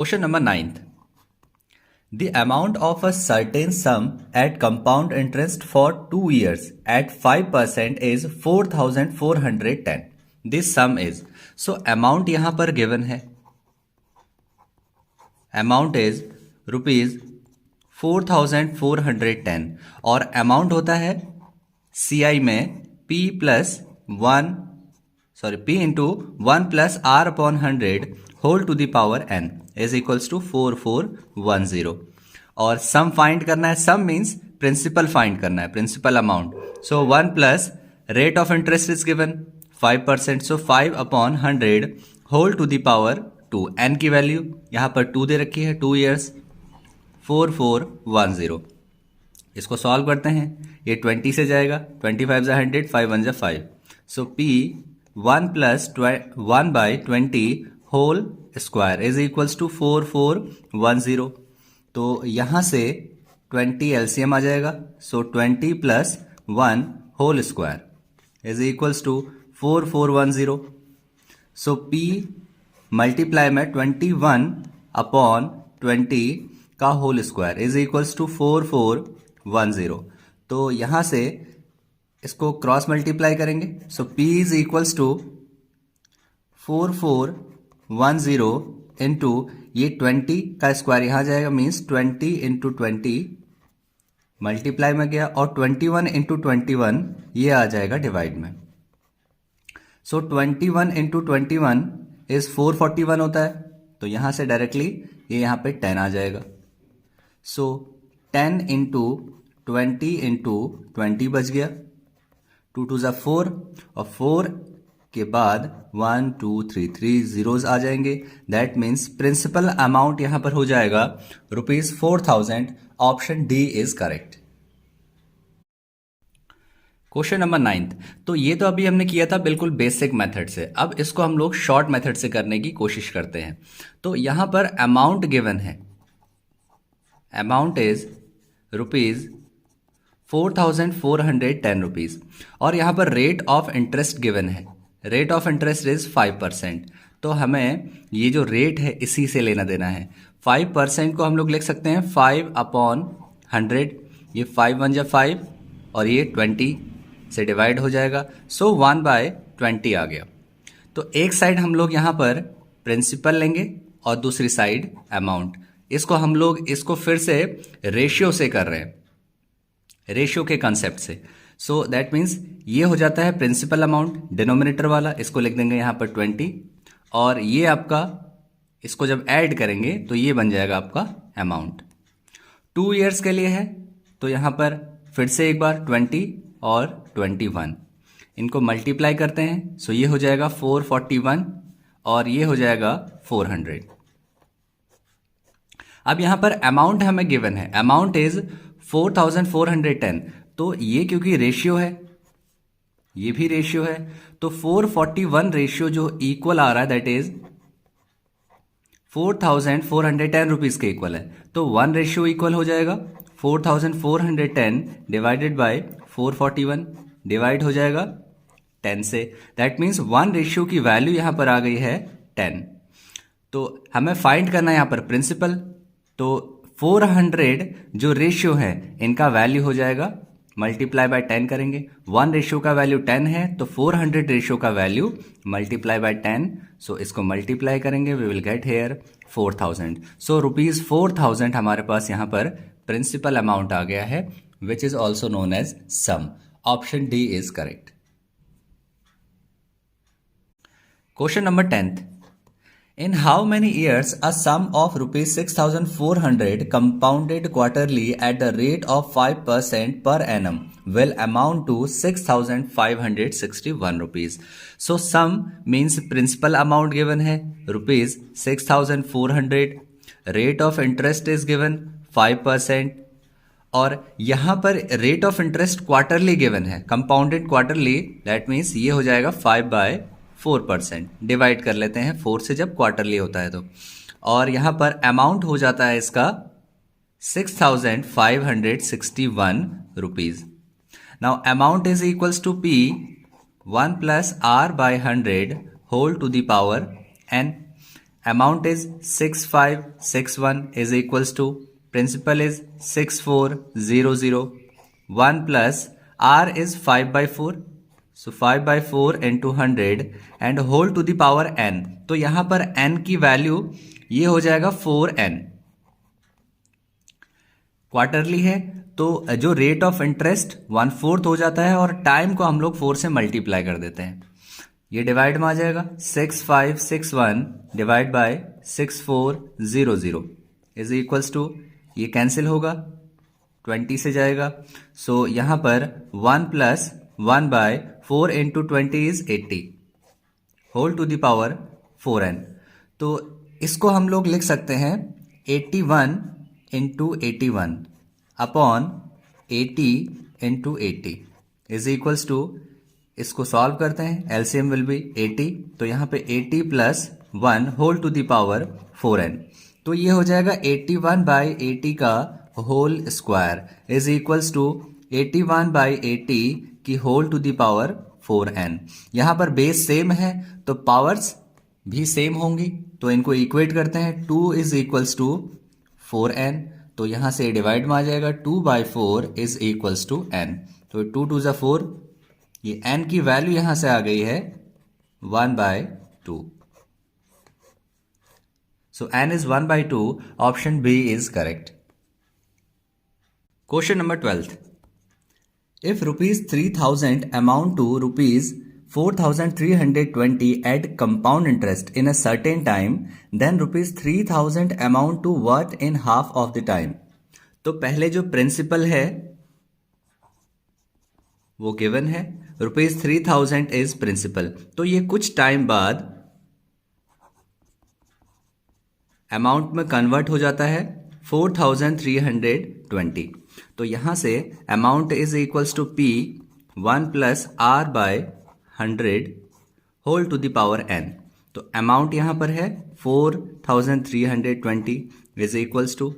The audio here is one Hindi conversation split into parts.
Question number 9th. The amount of a certain sum at compound interest for 2 years at 5% is 4410. This sum is. So amount यहाँ पर given है. Amount is rupees 4410 और amount होता है CI में P into 1 plus R upon 100 whole to the power n is equals to 4410 और सम फाइंड करना है. सम मीन्स प्रिंसिपल फाइंड करना है, principal amount. So 1 plus rate of interest is given 5%. So 5 upon 100 whole to the power 2. N की वैल्यू यहाँ पर 2 दे रखी है, 2 ईयर्स 4410. इसको सॉल्व करते हैं. ये 20 से जाएगा, 25 जा 100, 5 1 जा 5. So P 1 plus 1 by 20 whole square is equals to 4410. तो यहां से 20 एलसीएम आ जाएगा. So 20 plus 1 whole square is equals to 4410. So P multiply में 21 अपॉन 20 का whole square is equals to 4410. तो यहां से इसको क्रॉस मल्टीप्लाई करेंगे. So P is equals to 4410 into ये 20 का स्क्वायर यहां जाएगा, मीन्स 20 इंटू 20 मल्टीप्लाई में गया, और 21 इंटू 21 ये आ जाएगा डिवाइड में. सो 21 इंटू 21 इज 441 होता है. तो यहां से डायरेक्टली ये यहां पे 10 आ जाएगा. सो 10 इंटू 20 इंटू 20 बच गया, 2 2 जा 4 और 4 के बाद 1 2 3 3 जीरोज आ जाएंगे. दैट मीन्स प्रिंसिपल अमाउंट यहां पर हो जाएगा ₹4000. Option D is correct. Question number 9th. तो ये तो अभी हमने किया था बिल्कुल बेसिक मेथड से. अब इसको हम लोग शॉर्ट मेथड से करने की कोशिश करते हैं. तो यहां पर अमाउंट गिवन है, अमाउंट इज ₹4410 और यहां पर रेट ऑफ इंटरेस्ट गिवन है. Rate of interest is 5%. तो हमें ये जो रेट है इसी से लेना देना है. 5% को हम लोग लिख सकते हैं 5 अपॉन 100. ये 5 1 जा 5 और ये 20 से डिवाइड हो जाएगा. सो 1 बाय 20 आ गया. तो एक साइड हम लोग यहाँ पर प्रिंसिपल लेंगे और दूसरी साइड अमाउंट. इसको हम लोग इसको फिर से रेशियो से कर रहे हैं, रेशियो के कंसेप्ट से. सो दैट मीन्स ये हो जाता है प्रिंसिपल अमाउंट डिनोमिनेटर वाला. इसको लिख देंगे यहाँ पर 20 और ये आपका, इसको जब ऐड करेंगे तो ये बन जाएगा आपका अमाउंट. 2 ईयर्स के लिए है तो यहाँ पर फिर से एक बार 20 और 21 इनको मल्टीप्लाई करते हैं. सो ये हो जाएगा 441 और ये हो जाएगा 400. अब यहाँ पर अमाउंट हमें गिवन है, अमाउंट इज 4410. तो ये क्योंकि रेशियो है, ये भी रेशियो है, तो 441 रेशियो जो इक्वल आ रहा है दैट इज 4410 रुपीज के इक्वल है. तो 1 रेशियो इक्वल हो जाएगा 4410 डिवाइडेड बाय 441 डिवाइड हो जाएगा 10 से. दैट मीन्स 1 रेशियो की वैल्यू यहां पर आ गई है 10. तो हमें फाइंड करना है यहां पर प्रिंसिपल. तो 400 जो रेशियो है इनका वैल्यू हो जाएगा, मल्टीप्लाई बाय 10 करेंगे. 1 रेशियो का वैल्यू 10 है तो 400 रेशियो का वैल्यू मल्टीप्लाई बाय 10. सो इसको मल्टीप्लाई करेंगे, वी विल गेट हेयर 4000. सो ₹4000 हमारे पास यहाँ पर प्रिंसिपल अमाउंट आ गया है, which is also known as sum. Option D is correct. Question number 10th. In how many years a sum of ₹6,400 compounded quarterly at the rate of 5% per annum will amount to ₹6,561? So sum means principal amount given है ₹6,400, rate of interest is given 5% और यहाँ पर rate of interest quarterly given है, कंपाउंडेड क्वार्टरली. दैट मीन्स ये हो जाएगा 5/4%. डिवाइड कर लेते हैं 4 से जब क्वार्टरली होता है तो. और यहां पर अमाउंट हो जाता है इसका 6,561 rupees. Now amount is equals to P 1 plus R by 100 whole to the power n. Amount is 6561 is equals to principal is 6400 1 plus R is 5/4 so 5/4 into 100 and whole to the power n। तो यहां पर n की वैल्यू ये हो जाएगा 4n। क्वार्टरली है तो जो रेट ऑफ इंटरेस्ट 1/4 हो जाता है और टाइम को हम लोग 4 से मल्टीप्लाई कर देते हैं। ये डिवाइड में आ जाएगा 6561 divide by 6400 is equals to, ये कैंसिल होगा 20 से जाएगा। सो यहां पर 1 plus 1/4 into 20 is 80 whole to the power 4n। तो इसको हम लोग लिख सकते हैं 81 into 81 upon 80 into 80 is equals to, इसको सॉल्व करते हैं, एलसीएम विल बी 80। तो यहाँ पे 80 plus 1 whole to the power 4n। तो ये हो जाएगा 81/80 का whole square is equals to 81/80 की whole to the power 4n। यहाँ पर बेस सेम है तो पावर्स भी सेम होंगी, तो इनको इक्वेट करते हैं। 2 इज इक्वल्स टू 4n, तो यहाँ से डिवाइड में आ जाएगा 2/4 इज इक्वल्स टू n। तो 2 2 ज़ा 4, ये n की वैल्यू यहां से आ गई है 1/2। So n is 1/2, option B is correct. Question number 12, if ₹3000 amount to ₹4320 at compound interest in a certain time, then ₹3000 amount to what in half of the time. तो पहले जो प्रिंसिपल है वो गिवन है, ₹3000 इज प्रिंसिपल। तो ये कुछ टाइम बाद अमाउंट में कन्वर्ट हो जाता है 4320। तो यहां से amount is equals to P 1 plus R/100 whole to the power n। तो अमाउंट यहां पर है 4320 is equals to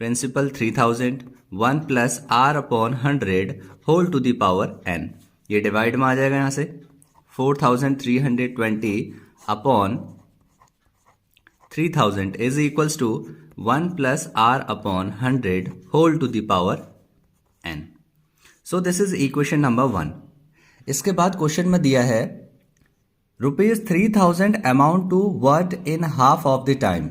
principal 3000 1 plus R/100 whole to the power n। ये डिवाइड में आ जाएगा यहां से 4320 upon 3000 is equals to 1 plus R/100 whole to the power n। So this is equation number 1। इसके बाद क्वेश्चन में दिया है ₹3000 amount to what in half of the time.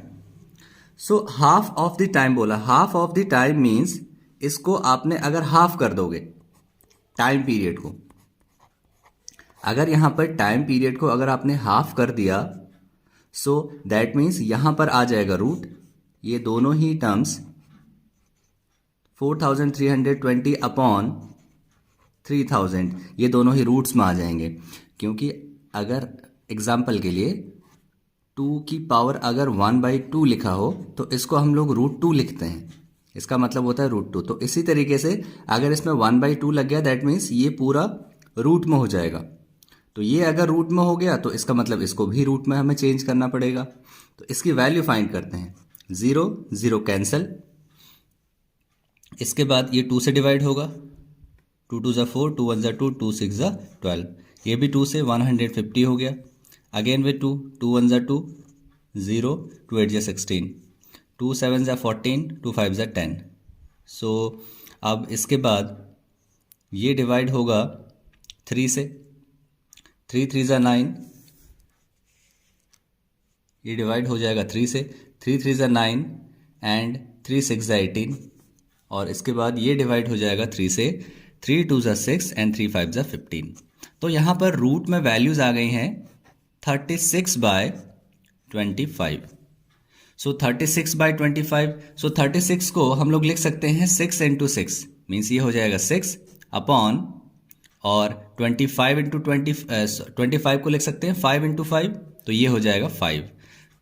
So half of the time बोला, half of the time means इसको आपने अगर हाफ कर दोगे टाइम पीरियड को, अगर यहां पर टाइम पीरियड को अगर आपने हाफ कर दिया, सो दैट मीन्स यहां पर आ जाएगा रूट, ये दोनों ही टर्म्स 4320 अपॉन 3000 ये दोनों ही रूट्स में आ जाएंगे। क्योंकि अगर एग्जाम्पल के लिए 2 की पावर अगर 1/2 लिखा हो तो इसको हम लोग √2 लिखते हैं, इसका मतलब होता है √2। तो इसी तरीके से अगर इसमें 1/2 लग गया दैट मीन्स ये पूरा रूट में हो जाएगा। तो ये अगर रूट में हो गया तो इसका मतलब इसको भी रूट में हमें चेंज करना पड़ेगा। तो इसकी वैल्यू फाइंड करते हैं, 0 0 कैंसल, इसके बाद ये 2 से डिवाइड होगा, 2 2 ज़ा 4, 2 1 ज़ा 2, 2 6 ज़ा 12, ये भी 2 से 150 हो गया। अगेन विथ 2, 2 1 ज़ा 2, 0, 2 8 ज़ा 16, 2 7 ज़ा 14, 2 5 ज़ा 10। सो अब इसके बाद ये डिवाइड होगा 3 से, 3 3 ज़ा 9, ये डिवाइड हो जाएगा 3 से, 3 3 ज़ा 9 एंड 3 6 ज़ा 18। और इसके बाद ये डिवाइड हो जाएगा 3 से, 3 2 ज़ा 6 एंड 3 5 ज़ा 15। तो यहाँ पर रूट में वैल्यूज आ गई हैं 36/25। सो 36/25, सो 36 को हम लोग लिख सकते हैं 6 इंटू 6 मीन्स ये हो जाएगा 6 अपॉन, और 25 इंटू 25 को लिख सकते हैं 5 इंटू 5, तो ये हो जाएगा 5।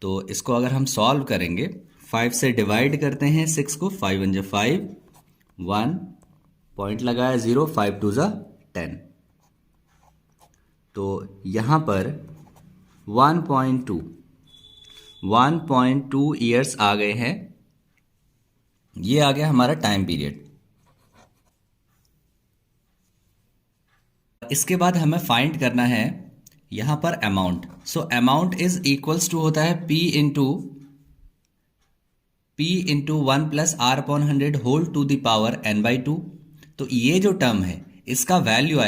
तो इसको अगर हम सॉल्व करेंगे 5 से डिवाइड करते हैं 6 को, 5 1 जा 5, 1 पॉइंट लगाया 0, 5 2 जा 10। तो यहाँ पर 1.2 ईयर्स आ गए हैं। ये आ गया हमारा टाइम पीरियड। इसके बाद हमें फाइंड करना है यहां पर amount, so amount is equals to होता है P into 1 plus R upon 100 whole to the power n/2। तो ये जो टर्म है इसका वैल्यू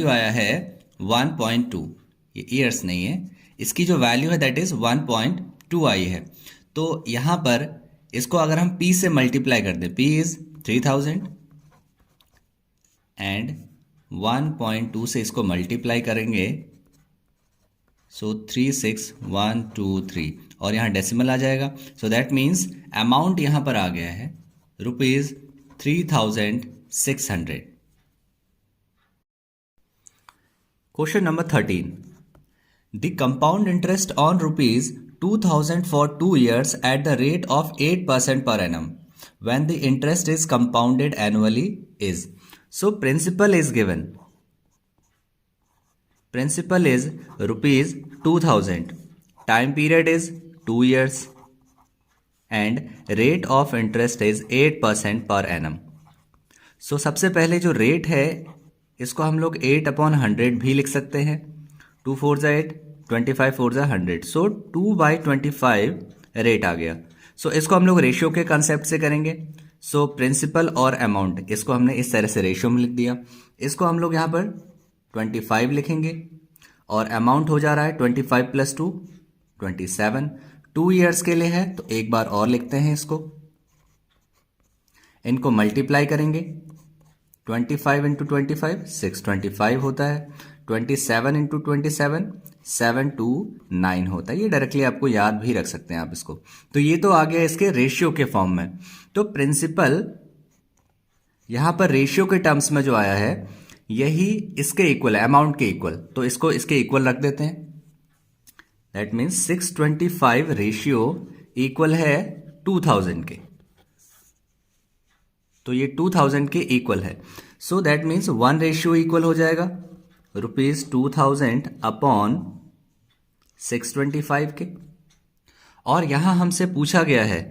आया है 1.2। ये ईयर्स नहीं है, इसकी जो वैल्यू है दैट इज 1.2 आई है। तो यहां पर इसको अगर हम P से मल्टीप्लाई कर दें, P इज 3000 एंड 1.2 से इसको मल्टीप्लाई करेंगे, सो 36123 और यहाँ डेसिमल आ जाएगा। सो दैट मीन्स अमाउंट यहाँ पर आ गया है ₹3600। Question number 13, the compound interest on ₹2000 for 2 years at the rate of 8% per annum when the interest is compounded annually is. So principal is given. Principal is ₹2000. Time period is 2 years and rate of interest is 8% per annum. So सबसे पहले जो रेट है इसको हम लोग 8/100 भी लिख सकते हैं। 2 4 जा 8, 25 4 जा 100, सो 2/25 रेट आ गया। सो इसको हम लोग रेशियो के कंसेप्ट से करेंगे। सो प्रिंसिपल और अमाउंट इसको हमने इस तरह से रेशियो में लिख दिया। इसको हम लोग यहाँ पर 25 लिखेंगे और अमाउंट हो जा रहा है 25 + 2 27। 2 ईयर्स के लिए है तो एक बार और लिखते हैं इसको, इनको मल्टीप्लाई करेंगे। 25 × 25 625 होता है, 27 × 27 729 होता है। ये डायरेक्टली आपको याद भी रख सकते हैं आप इसको। तो ये तो आ गया इसके रेशियो के फॉर्म में। तो प्रिंसिपल यहां पर रेशियो के टर्म्स में जो आया है यही इसके इक्वल है, अमाउंट के इक्वल, तो इसको इसके इक्वल रख देते हैं। दैट मीन्स 625 रेशियो इक्वल है 2000 के, तो ये 2000 के इक्वल है। सो दैट मीन्स 1 रेशियो इक्वल हो जाएगा ₹2000 अपॉन 625 के। और यहां हमसे पूछा गया है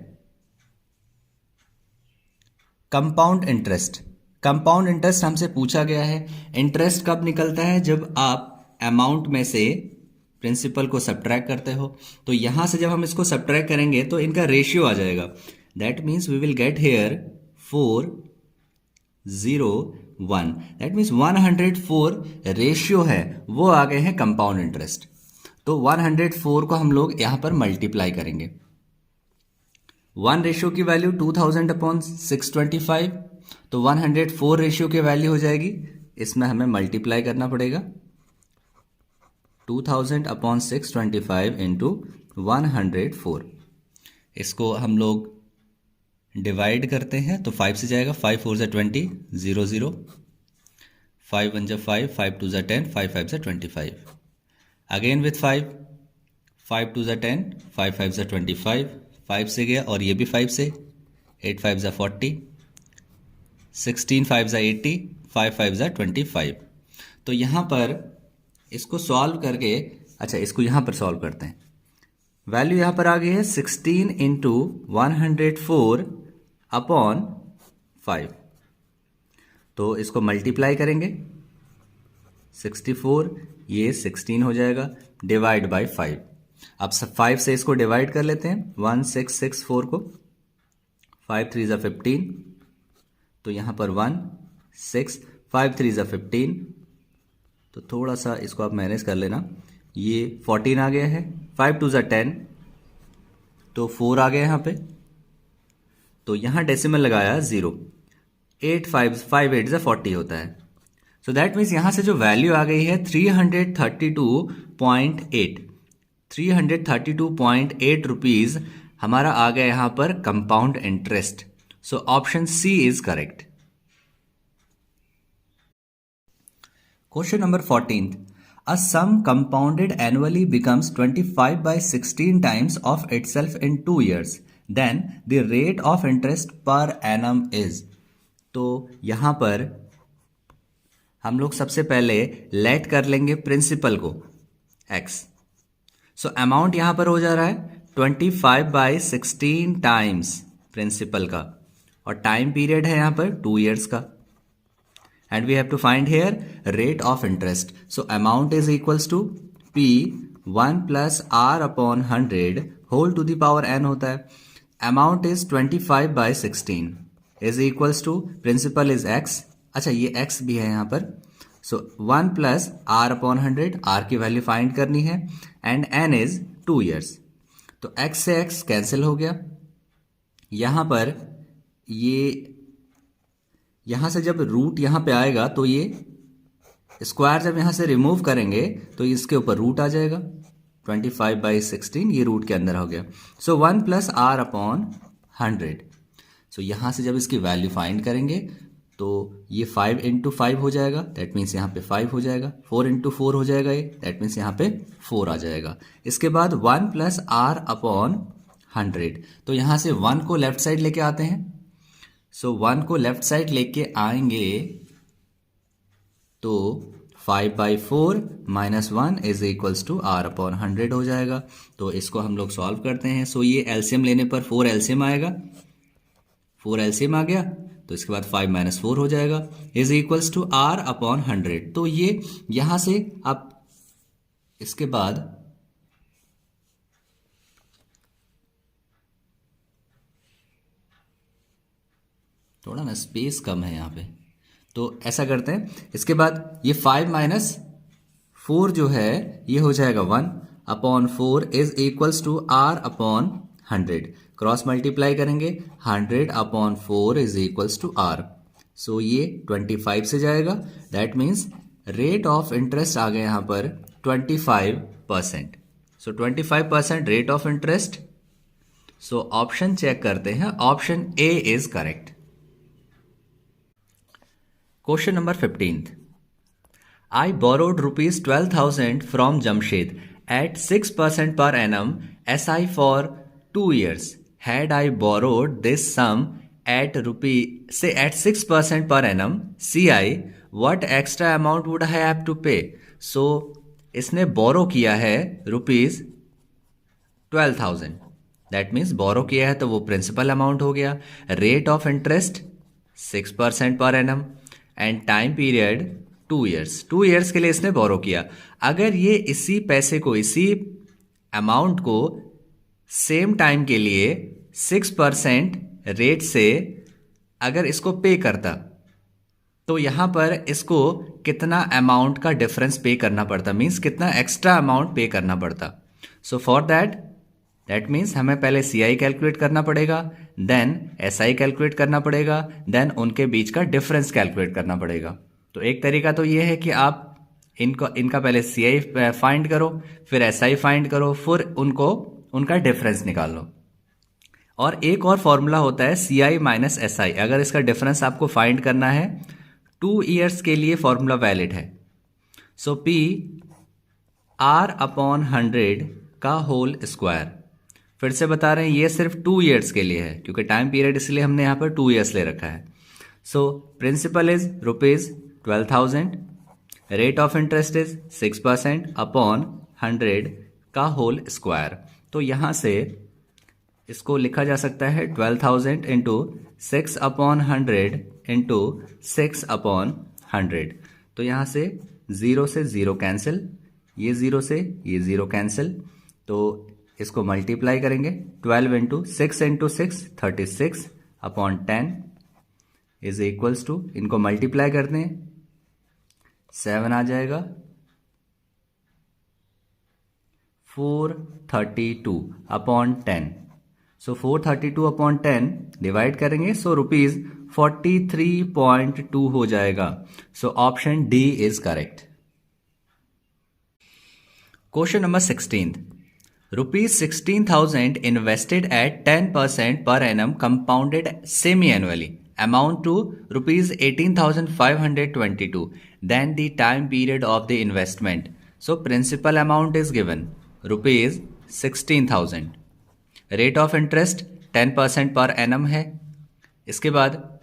कंपाउंड इंटरेस्ट। कंपाउंड इंटरेस्ट हमसे पूछा गया है। इंटरेस्ट कब निकलता है? जब आप अमाउंट में से प्रिंसिपल को सब्ट्रैक्ट करते हो। तो यहां से जब हम इसको सब्ट्रैक्ट करेंगे तो इनका रेशियो आ जाएगा। That means we will get here 401। That means 104 ratio है वो आ गए हैं कंपाउंड इंटरेस्ट। तो 104 को हम लोग यहां पर मल्टीप्लाई करेंगे। 1 रेशियो की वैल्यू 2000 अपॉन 625, तो 104 रेशियो की वैल्यू हो जाएगी, इसमें हमें मल्टीप्लाई करना पड़ेगा 2000 अपॉन 625 इंटू 104। इसको हम लोग डिवाइड करते हैं तो 5 से जाएगा, 5 4 जा 20 0 0, 5 1 जा 5, 5 2 जा 10, 5 5 जा 25। अगेन विथ 5, 5 2 जा 10, 5 5 जा 25, 5 से गया और ये भी 5 से, 8 5 जा 40, 16 5 जा 80, 5 5 जा 25। तो यहाँ पर इसको सॉल्व करके, अच्छा इसको यहाँ पर सॉल्व करते हैं। वैल्यू यहाँ पर आ गई है 16 इंटू 104 अपॉन 5। तो इसको मल्टीप्लाई करेंगे 64, ये 16 हो जाएगा, डिवाइड बाय 5। अब 5 से इसको डिवाइड कर लेते हैं 1664 को, 5 3 जा 15, तो यहाँ पर 1 6, 5 3 जा 15, तो थोड़ा सा इसको आप मैनेज कर लेना। ये 14 आ गया है, 5 2 जा 10, तो 4 आ गया यहाँ पे, तो यहाँ डेसिमल लगाया 0, 8 5 5 8 जा 40 होता है। सो दैट मीन्स यहाँ से जो वैल्यू आ गई है 332.8 रुपीज हमारा आ गया यहाँ पर compound interest. So option C is correct. Question number 14, a sum compounded annually becomes 25/16 times of itself in 2 years, then the rate of interest per annum is। तो यहां पर हम लोग सबसे पहले लेट कर लेंगे प्रिंसिपल को x। सो अमाउंट यहां पर हो जा रहा है 25/16 टाइम्स प्रिंसिपल का, और टाइम पीरियड है यहां पर 2 इयर्स का। and we have to find here rate of interest. So amount is equals to P 1 plus R upon 100 whole to the power n होता है. Amount is 25/16 is equals to principal is x. अच्छा ये x भी है यहाँ पर. So 1 plus R upon 100, R की वैल्यू फाइंड करनी है and n is 2 years. तो x से x कैंसिल हो गया. यहाँ पर यहाँ से जब रूट यहाँ पे आएगा तो ये स्क्वायर जब यहाँ से रिमूव करेंगे तो इसके ऊपर रूट आ जाएगा. 25/16 ये रूट के अंदर हो गया. सो 1 प्लस R अपॉन 100. सो यहाँ से जब इसकी वैल्यू फाइंड करेंगे तो ये 5 इंटू 5 हो जाएगा. दैट मीन्स यहाँ पे 5 हो जाएगा. 4 इंटू 4 हो जाएगा ये. दैट मीन्स यहाँ पे 4 आ जाएगा. इसके बाद 1 प्लस R अपॉन 100. तो यहाँ से 1 को लेफ्ट साइड लेके आते हैं. सो 1 को लेफ्ट साइड लेके आएंगे तो 5/4 minus 1 is equals to R upon 100 हो जाएगा. तो इसको हम लोग सॉल्व करते हैं. सो ये एलसीएम लेने पर 4 एलसीएम आएगा. 4 एलसीएम आ गया तो इसके बाद 5 माइनस 4 हो जाएगा is equals to R upon 100. तो ये यहां से आप इसके बाद थोड़ा ना स्पेस कम है यहाँ पे, तो ऐसा करते हैं. इसके बाद ये 5 माइनस 4 जो है ये हो जाएगा 1 upon 4 is equals to R upon 100. Cross multiply करेंगे 100 upon 4 is equals to R. So ये 25 से जाएगा. That means rate of interest आ गया यहाँ पर 25%. So 25% rate of interest. So option check करते हैं. Option A is correct. Question number 15th. I borrowed rupees 12,000 from Jamshed at 6% per annum SI for 2 years. Had I borrowed this sum at 6% per annum CI, what extra amount would I have to pay? So इसने borrow किया है rupees 12,000. That means borrow किया है तो वो principal amount हो गया. Rate of interest 6% per annum. And time period 2 years. 2 years के लिए इसने बोरो किया. अगर ये इसी पैसे को, इसी अमाउंट को सेम टाइम के लिए 6% रेट से अगर इसको पे करता तो यहां पर इसको कितना अमाउंट का डिफरेंस पे करना पड़ता, मीन्स कितना एक्स्ट्रा अमाउंट पे करना पड़ता. सो फॉर दैट मीन्स हमें पहले CI कैलकुलेट करना पड़ेगा, देन SI कैलकुलेट करना पड़ेगा, देन उनके बीच का डिफरेंस कैलकुलेट करना पड़ेगा. तो एक तरीका तो ये है कि आप इनका पहले CI फाइंड करो, फिर SI फाइंड करो, फिर उनका डिफरेंस निकाल लो. और एक और फॉर्मूला होता है CI माइनस SI. अगर इसका डिफरेंस आपको फाइंड करना है 2 years के लिए फॉर्मूला वैलिड है. सो P R अपॉन 100 का होल स्क्वायर. फिर से बता रहे हैं ये सिर्फ 2 years के लिए है क्योंकि टाइम पीरियड इसलिए हमने यहाँ पर 2 years ले रखा है. So principal is rupees 12,000. Rate of interest is 6% upon 100 का होल स्क्वायर. तो यहाँ से इसको लिखा जा सकता है 12,000 इंटू 6 अपॉन 100 इंटू 6 अपॉन 100. तो यहाँ से 0 से 0 कैंसिल, ये 0 से ये 0 कैंसिल. तो इसको मल्टीप्लाई करेंगे 12 into 6 into 6 36 upon 10 is equals to, इनको मल्टीप्लाई करते हैं 7 आ जाएगा 432 अपॉन 10. सो 432 अपॉन 10 डिवाइड करेंगे सो रुपीज 43.2 हो जाएगा. So option D is correct. Question number 16th. Rupees 16,000 invested at 10% per annum compounded semi-annually amount to rupees 18,522. Then the time period of the investment. So principal amount is given rupees 16,000. Rate of interest 10% per annum है. इसके बाद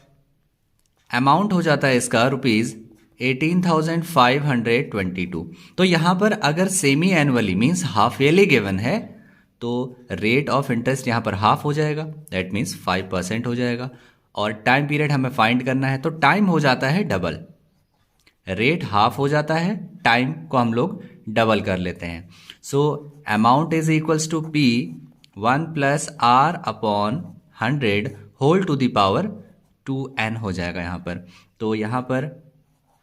अमाउंट हो जाता है इसका रुपीज 18,522. तो यहां पर अगर semi annually means half yearly given है तो रेट ऑफ इंटरेस्ट यहां पर हाफ हो जाएगा. दैट मीन्स 5% हो जाएगा. और टाइम पीरियड हमें फाइंड करना है तो टाइम हो जाता है डबल. रेट हाफ हो जाता है, टाइम को हम लोग डबल कर लेते हैं। So amount is equals to P 1 plus R upon 100 whole to the power 2n हो जाएगा यहाँ पर। तो यहाँ पर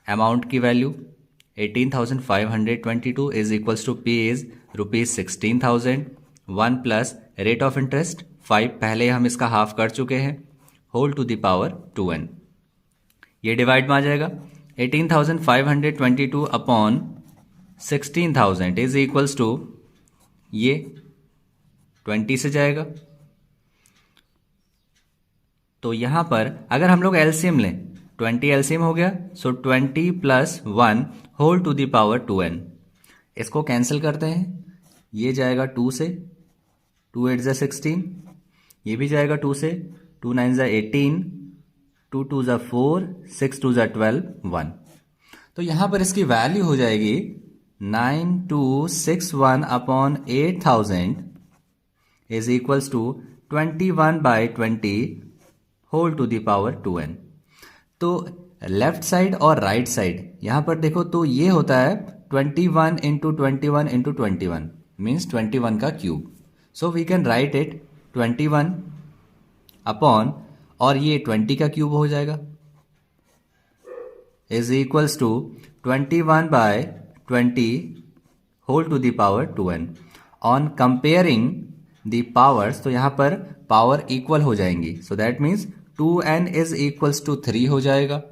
अमाउंट की value 18,522 is equals to P is ₹16,000। 1 plus rate of interest 5, पहले हम इसका हाफ कर चुके हैं, whole to the power 2n। ये डिवाइड में आ जाएगा 18,522 अपॉन 16,000 इज इक्वल्स टू, ये 20 से जाएगा। तो यहां पर अगर हम लोग एलसीएम लें, 20 एलसीएम हो गया, so 20 plus 1 whole to the power 2n। इसको कैंसिल करते हैं, ये जाएगा 2 से, 2 8 ज़ा 16, ये भी जाएगा 2 से, 2 9 ज़ा 18, 2 2 ज़ा 4, 6 2 ज़ा 12, 1। तो यहां पर इसकी वैल्यू हो जाएगी 9261 upon 8000 is equals to 21/20 whole to the power 2n। तो लेफ्ट साइड और राइट साइड यहां पर देखो तो ये होता है 21 इंटू 21 इंटू 21 मीन्स 21 का cube. So we can write it 21 upon, और ये 20 का क्यूब हो जाएगा, is equals to 21/20 whole to the power 2n। On comparing the powers, तो यहां पर पावर इक्वल हो जाएंगी, so that means 2n is equals to 3 हो जाएगा।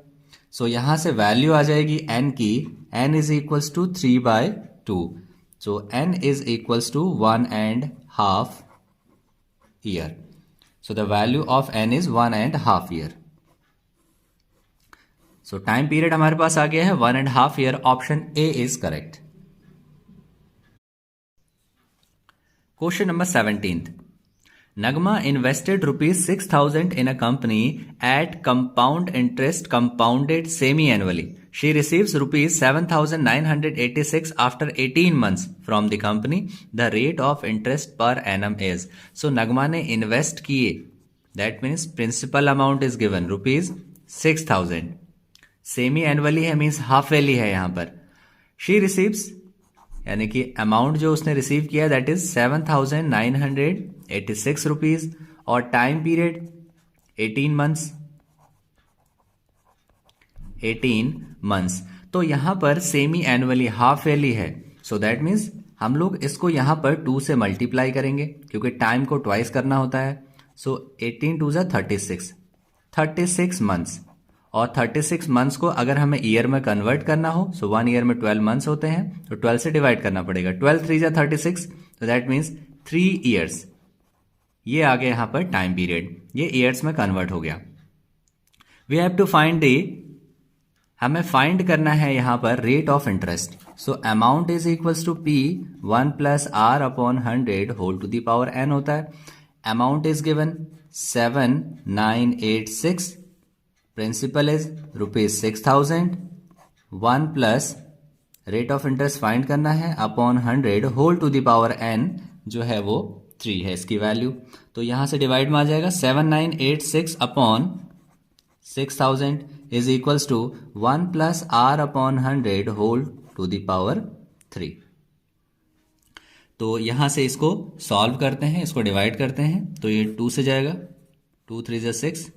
सो यहां से वैल्यू आ जाएगी n की, n is equals to 3/2। So n is equals to 1.5 year. So the value of n is 1.5 year. So time period हमारे पास आ गया है 1.5 year. Option A is correct. Question number 17th. Nagma invested ₹6,000 in a company at compound interest compounded semi-annually. She receives ₹7,986 after 18 months from the company. The rate of interest per annum is. So Nagma ने invest किए, that means principal amount is given ₹6,000. Semi-annually है means half yearly है यहाँ पर। She receives यानी कि अमाउंट जो उसने रिसीव किया दैट इज 7,986 रुपीज, और टाइम पीरियड 18 मंथ्स। तो यहां पर सेमी एनुअली हाफ ईयरली है, सो दैट मीन्स हम लोग इसको यहां पर 2 से मल्टीप्लाई करेंगे क्योंकि टाइम को ट्वाइस करना होता है। सो 18 2 ज़ा 36 मंथ्स, और 36 मंथ्स को अगर हमें ईयर में कन्वर्ट करना हो, सो 1 ईयर में 12 मंथ्स होते हैं, तो 12 से डिवाइड करना पड़ेगा। 12 3 ज़ा 36, तो दैट मीन्स 3 ईयर्स। ये आ गया यहाँ पर टाइम पीरियड, ये ईयर्स में कन्वर्ट हो गया। वी हैव टू फाइंड हमें फाइंड करना है यहाँ पर rate of interest. So amount is equals to P 1 plus R upon 100 whole to the power n होता है। Amount is given 7,986, principal is ₹6,000, 1 plus rate of interest find करना है upon 100 whole to the power n जो है वो 3 है इसकी वैल्यू। तो यहां से डिवाइड में आ जाएगा 7,986 upon 6,000 is equals to 1 plus R upon 100 whole to the power 3। तो यहां से इसको सॉल्व करते हैं, इसको डिवाइड करते हैं, तो ये 2 से जाएगा, 2 3 ज़ा 6,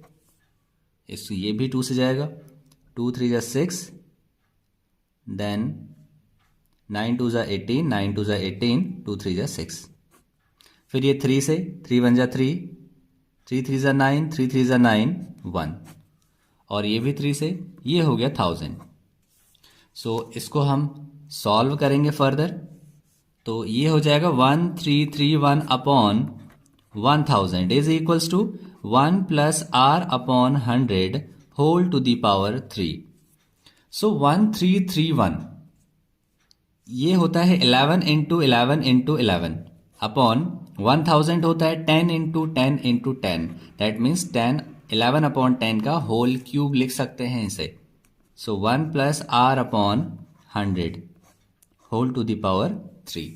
ये भी 2 से जाएगा, 2 3 ज़ा 6, देन 9 2 ज़ा 18, 9 2 ज़ा 18, 2 3 ज़ा 6, फिर ये 3 से, 3 1 ज़ा 3, 3 3 ज़ा 9, 3 3 ज़ा 9, 1, और ये भी 3 से, ये हो गया 1000। सो इसको हम सॉल्व करेंगे फर्दर, तो ये हो जाएगा 1331 upon 1000 is equals to 1 plus R upon 100 whole to the power 3। So 1331 ये होता है 11 इंटू 11 इंटू 11 अपॉन 1000 होता है 10 into 10 into 10, that means 10 11 upon 10 का होल क्यूब लिख सकते हैं इसे। So 1 plus R upon 100 whole to the power 3।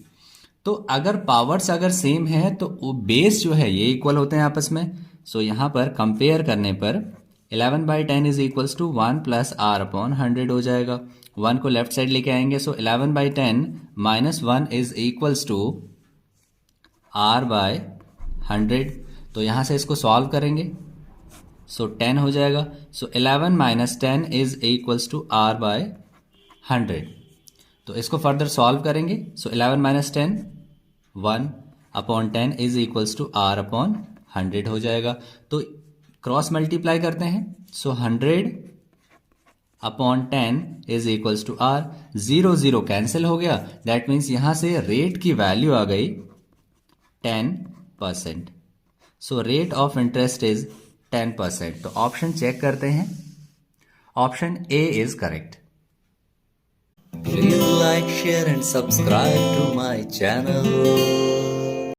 तो अगर पावर्स अगर सेम है तो बेस जो है ये इक्वल होते हैं आपस में। सो यहाँ पर कंपेयर करने पर 11/10 is equals to 1 plus R upon 100 हो जाएगा। 1 को लेफ्ट साइड लेके आएंगे, so 11/10 minus 1 is equals to R/100। तो यहाँ से इसको सॉल्व करेंगे, सो 10 हो जाएगा। So 11 minus 10 is equals to R/100। तो इसको फर्दर सॉल्व करेंगे, so 11 minus 10 1/10 is equals to R/100 हो जाएगा। तो क्रॉस मल्टीप्लाई करते हैं, so 100/10 is equals to R। 0 0 cancel हो गया, दैट मीन्स यहां से रेट की वैल्यू आ गई 10%। So rate of interest is 10%। तो ऑप्शन चेक करते हैं, option A is correct. Please like, share and subscribe to my channel.